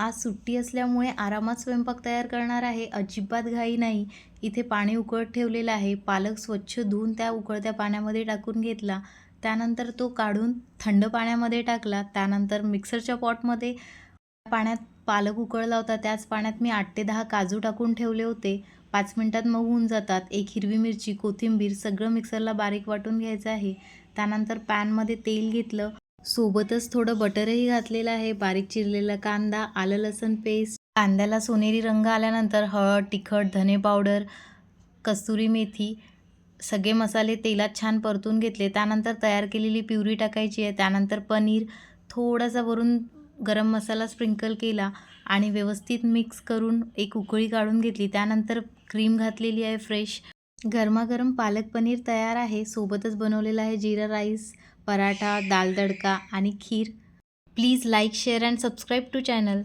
आज सुट्टी असल्यामुळे आरामात स्वयंपाक तयार करणार आहे. अजिबात घाई नाही. इथे पाणी उकळत ठेवलेलं आहे. पालक स्वच्छ धुवून त्या उकळत्या पाण्यामध्ये टाकून घेतला. त्यानंतर तो काढून थंड पाण्यामध्ये टाकला. त्यानंतर मिक्सरच्या पॉटमध्ये पाण्यात पालक उकळला होता. त्याच पाण्यात मी 8 ते 10 काजू टाकून ठेवले होते. 5 मिनिटात मऊ होऊन जातात. 1 हिरवी मिरची, कोथिंबीर सगळं मिक्सरला बारीक वाटून घ्यायचं आहे. त्यानंतर पॅनमध्ये तेल घेतलं. सोबतच थोडं बटरही घातलेलं आहे. बारीक चिरलेला कांदा, आलं लसूण पेस्ट, कांद्याला सोनेरी रंग आल्यानंतर हळद, तिखट, धने पावडर, कस्तुरी मेथी सगळे मसाले तेलात छान परतून घेतले. त्यानंतर तयार केलेली प्युरी टाकायची आहे. त्यानंतर पनीर, थोडासा वरून गरम मसाला स्प्रिंकल केला आणि व्यवस्थित मिक्स करून एक उकळी काढून घेतली. त्यानंतर क्रीम घातलेली आहे फ्रेश. गरमागरम पालक पनीर तयार आहे. सोबतच बनवलेला आहे जीरा राईस, पराठा, दाल तडका आणि खीर. Please like, share and subscribe to channel.